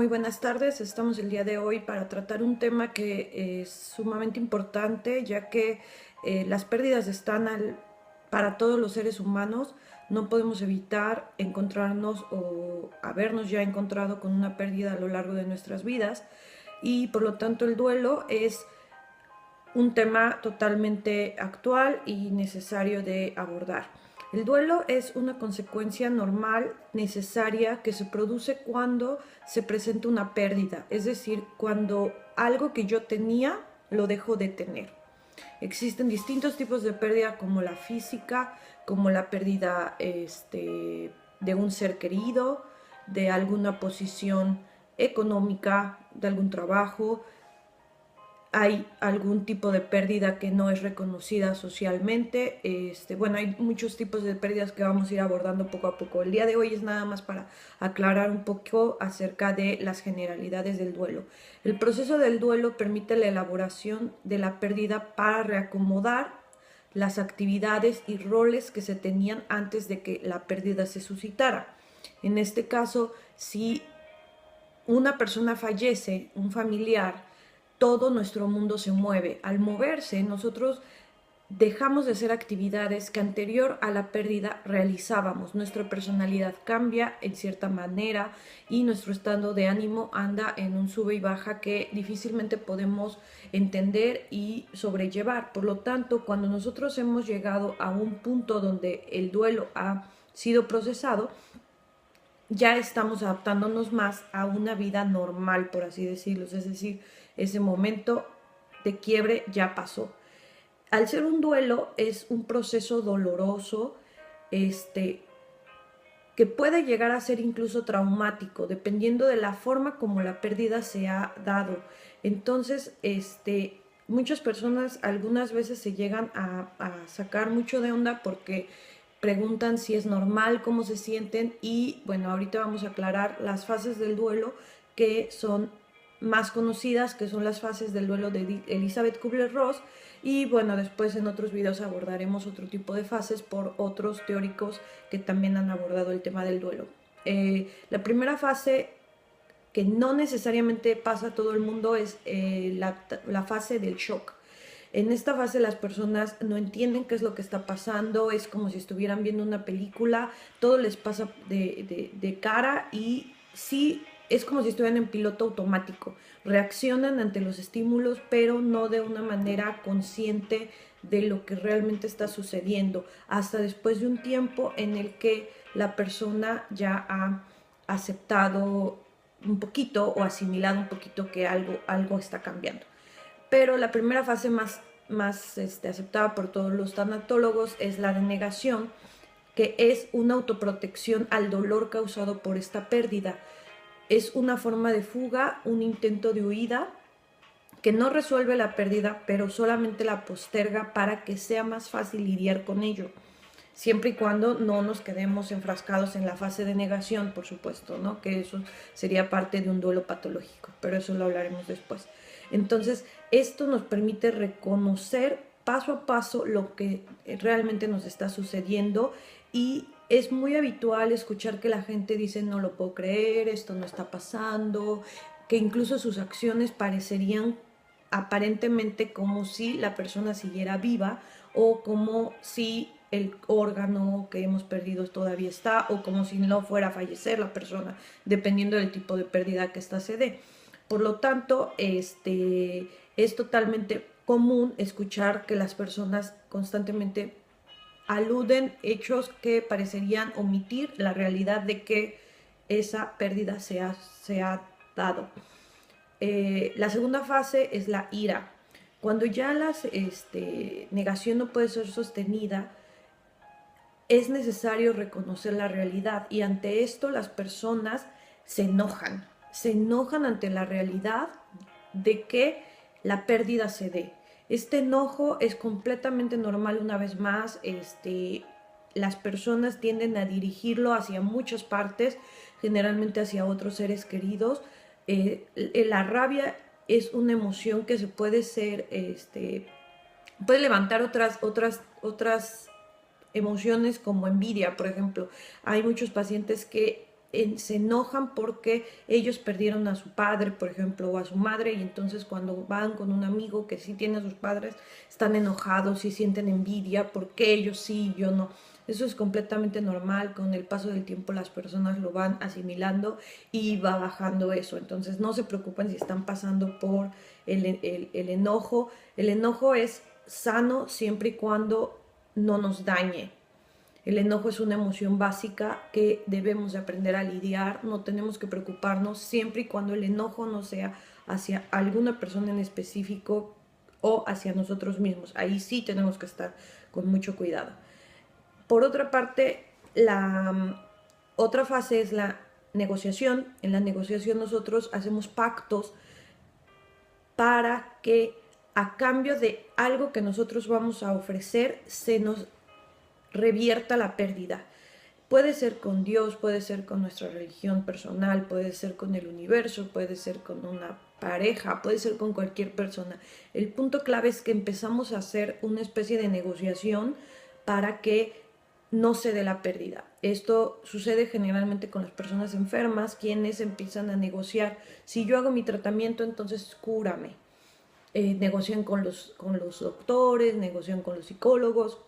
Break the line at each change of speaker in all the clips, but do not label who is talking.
buenas tardes. Estamos el día de hoy para tratar un tema que es sumamente importante, ya que las pérdidas están para todos los seres humanos. No podemos evitar encontrarnos o habernos ya encontrado con una pérdida a lo largo de nuestras vidas, y por lo tanto el duelo es un tema totalmente actual y necesario de abordar. El duelo es una consecuencia normal, necesaria, que se produce cuando se presenta una pérdida, es decir, cuando algo que yo tenía lo dejo de tener. Existen distintos tipos de pérdida, como la física, como la pérdida de un ser querido, de alguna posición económica, de algún trabajo. Hay algún tipo de pérdida que no es reconocida socialmente. Bueno, hay muchos tipos de pérdidas que vamos a ir abordando poco a poco. El día de hoy es nada más para aclarar un poco acerca de las generalidades del duelo. El proceso del duelo permite la elaboración de la pérdida para reacomodar las actividades y roles que se tenían antes de que la pérdida se suscitara. En este caso, si una persona fallece, un familiar, todo nuestro mundo se mueve. Al moverse, nosotros dejamos de hacer actividades que anterior a la pérdida realizábamos. Nuestra personalidad cambia en cierta manera y nuestro estado de ánimo anda en un sube y baja que difícilmente podemos entender y sobrellevar. Por lo tanto, cuando nosotros hemos llegado a un punto donde el duelo ha sido procesado, ya estamos adaptándonos más a una vida normal, por así decirlo. Es decir, ese momento de quiebre ya pasó. Al ser un duelo, es un proceso doloroso, que puede llegar a ser incluso traumático, dependiendo de la forma como la pérdida se ha dado. Entonces, muchas personas algunas veces se llegan a sacar mucho de onda porque preguntan si es normal, cómo se sienten, y bueno, ahorita vamos a aclarar las fases del duelo que son más conocidas, que son las fases del duelo de Elizabeth Kubler-Ross. Y bueno, después en otros videos abordaremos otro tipo de fases por otros teóricos que también han abordado el tema del duelo. La primera fase, que no necesariamente pasa a todo el mundo, es la fase del shock. En esta fase las personas no entienden qué es lo que está pasando, es como si estuvieran viendo una película, todo les pasa de cara, y sí, es como si estuvieran en piloto automático. Reaccionan ante los estímulos, pero no de una manera consciente de lo que realmente está sucediendo, hasta después de un tiempo en el que la persona ya ha aceptado un poquito o asimilado un poquito que algo está cambiando. Pero la primera fase más aceptada por todos los tanatólogos es la de negación, que es una autoprotección al dolor causado por esta pérdida. Es una forma de fuga, un intento de huida que no resuelve la pérdida, pero solamente la posterga para que sea más fácil lidiar con ello, siempre y cuando no nos quedemos enfrascados en la fase de negación, por supuesto, ¿no? Que eso sería parte de un duelo patológico, pero eso lo hablaremos después. Entonces, esto nos permite reconocer paso a paso lo que realmente nos está sucediendo, y es muy habitual escuchar que la gente dice: no lo puedo creer, esto no está pasando, que incluso sus acciones parecerían aparentemente como si la persona siguiera viva, o como si el órgano que hemos perdido todavía está, o como si no fuera a fallecer la persona, dependiendo del tipo de pérdida que ésta se dé. Por lo tanto, es totalmente común escuchar que las personas constantemente aluden hechos que parecerían omitir la realidad de que esa pérdida se ha dado. La segunda fase es la ira. Cuando ya la negación no puede ser sostenida, es necesario reconocer la realidad, y ante esto las personas se enojan ante la realidad de que la pérdida se dé. Este enojo es completamente normal. Una vez más, las personas tienden a dirigirlo hacia muchas partes, generalmente hacia otros seres queridos. La rabia es una emoción que se puede ser, puede levantar otras emociones, como envidia, por ejemplo. Hay muchos pacientes que se enojan porque ellos perdieron a su padre, por ejemplo, o a su madre, y entonces cuando van con un amigo que sí tiene a sus padres, están enojados y sienten envidia porque ellos sí y yo no. Eso es completamente normal, con el paso del tiempo las personas lo van asimilando y va bajando eso. Entonces no se preocupen si están pasando por el enojo. El enojo es sano siempre y cuando no nos dañe. El enojo es una emoción básica que debemos de aprender a lidiar, no tenemos que preocuparnos siempre y cuando el enojo no sea hacia alguna persona en específico o hacia nosotros mismos. Ahí sí tenemos que estar con mucho cuidado. Por otra parte, la otra fase es la negociación. En la negociación nosotros hacemos pactos para que a cambio de algo que nosotros vamos a ofrecer se nos revierta la pérdida. Puede ser con Dios, puede ser con nuestra religión personal, puede ser con el universo, puede ser con una pareja, puede ser con cualquier persona. El punto clave es que empezamos a hacer una especie de negociación para que no se dé la pérdida. Esto sucede generalmente con las personas enfermas, quienes empiezan a negociar. Si yo hago mi tratamiento, entonces cúrame. Negocian con los doctores, negocian con los psicólogos,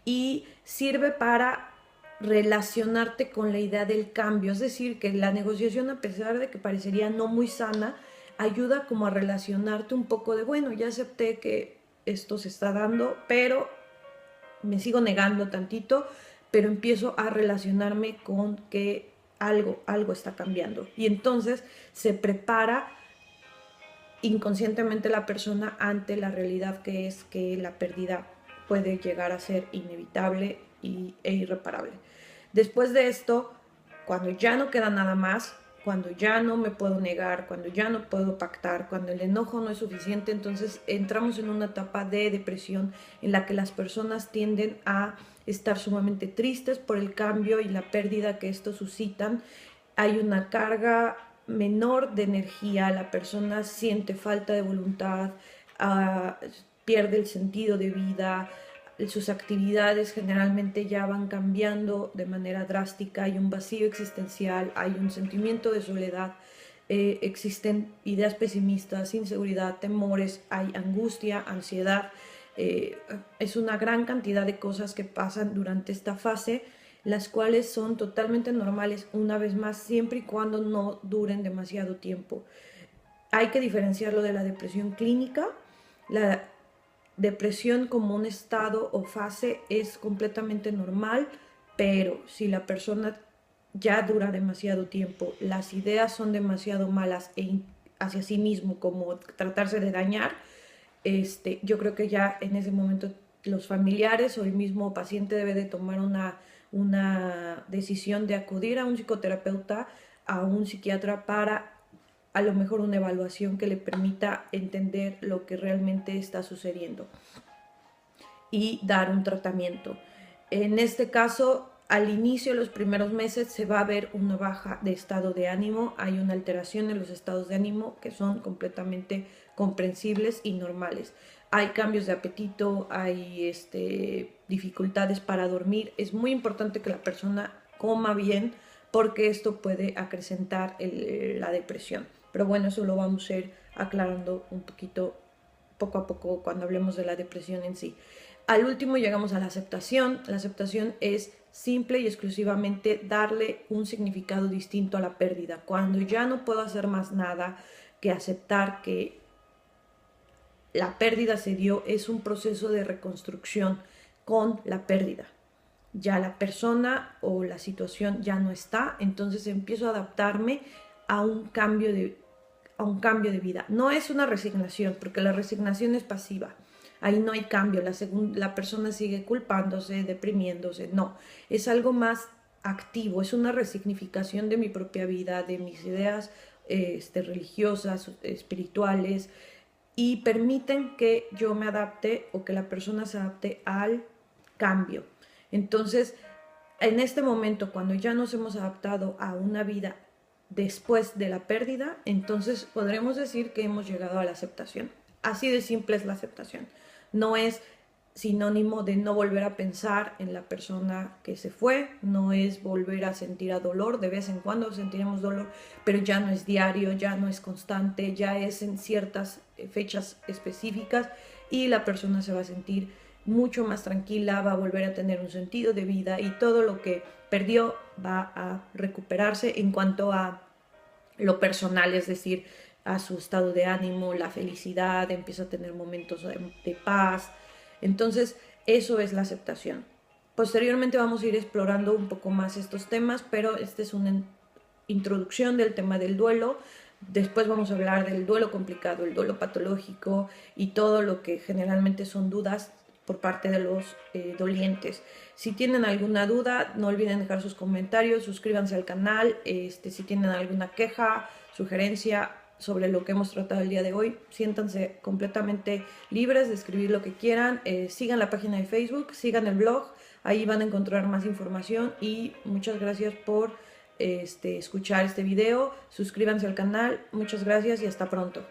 y sirve para relacionarte con la idea del cambio. Es decir, que la negociación, a pesar de que parecería no muy sana, ayuda como a relacionarte un poco de, bueno, ya acepté que esto se está dando, pero me sigo negando tantito, pero empiezo a relacionarme con que algo está cambiando. Y entonces se prepara inconscientemente la persona ante la realidad que es que la pérdida puede llegar a ser inevitable e irreparable. Después de esto, cuando ya no queda nada más, cuando ya no me puedo negar, cuando ya no puedo pactar, cuando el enojo no es suficiente, entonces entramos en una etapa de depresión en la que las personas tienden a estar sumamente tristes por el cambio y la pérdida que esto suscitan. Hay una carga menor de energía, la persona siente falta de voluntad, pierde el sentido de vida, sus actividades generalmente ya van cambiando de manera drástica, hay un vacío existencial, hay un sentimiento de soledad, existen ideas pesimistas, inseguridad, temores, hay angustia, ansiedad, es una gran cantidad de cosas que pasan durante esta fase, las cuales son totalmente normales, una vez más, siempre y cuando no duren demasiado tiempo. Hay que diferenciarlo de la depresión clínica. La depresión como un estado o fase es completamente normal, pero si la persona ya dura demasiado tiempo, las ideas son demasiado malas hacia sí mismo, como tratarse de dañar, yo creo que ya en ese momento los familiares o el mismo paciente debe de tomar una decisión de acudir a un psicoterapeuta, a un psiquiatra para a lo mejor una evaluación que le permita entender lo que realmente está sucediendo y dar un tratamiento. En este caso, al inicio, los primeros meses, se va a ver una baja de estado de ánimo, hay una alteración en los estados de ánimo que son completamente comprensibles y normales. Hay cambios de apetito, hay dificultades para dormir. Es muy importante que la persona coma bien porque esto puede acrecentar la depresión. Pero bueno, eso lo vamos a ir aclarando un poquito, poco a poco, cuando hablemos de la depresión en sí. Al último llegamos a la aceptación. La aceptación es simple y exclusivamente darle un significado distinto a la pérdida. Cuando ya no puedo hacer más nada que aceptar que la pérdida se dio, es un proceso de reconstrucción con la pérdida. Ya la persona o la situación ya no está, entonces empiezo a adaptarme a un cambio de vida. No es una resignación, porque la resignación es pasiva. Ahí no hay cambio, la persona sigue culpándose, deprimiéndose. No, es algo más activo, es una resignificación de mi propia vida, de mis ideas religiosas, espirituales, y permiten que yo me adapte o que la persona se adapte al cambio. Entonces, en este momento, cuando ya nos hemos adaptado a una vida después de la pérdida, entonces podremos decir que hemos llegado a la aceptación. Así de simple es la aceptación. No es sinónimo de no volver a pensar en la persona que se fue, no es volver a sentir a dolor, de vez en cuando sentiremos dolor, pero ya no es diario, ya no es constante, ya es en ciertas fechas específicas y la persona se va a sentir mucho más tranquila, va a volver a tener un sentido de vida y todo lo que perdió va a recuperarse en cuanto a lo personal, es decir, a su estado de ánimo, la felicidad, empieza a tener momentos de paz. Entonces, eso es la aceptación. Posteriormente vamos a ir explorando un poco más estos temas, pero esta es una introducción del tema del duelo. Después vamos a hablar del duelo complicado, el duelo patológico y todo lo que generalmente son dudas por parte de los dolientes. Si tienen alguna duda, no olviden dejar sus comentarios, suscríbanse al canal, si tienen alguna queja, sugerencia sobre lo que hemos tratado el día de hoy, siéntanse completamente libres de escribir lo que quieran, sigan la página de Facebook, sigan el blog, ahí van a encontrar más información y muchas gracias por escuchar este video, suscríbanse al canal, muchas gracias y hasta pronto.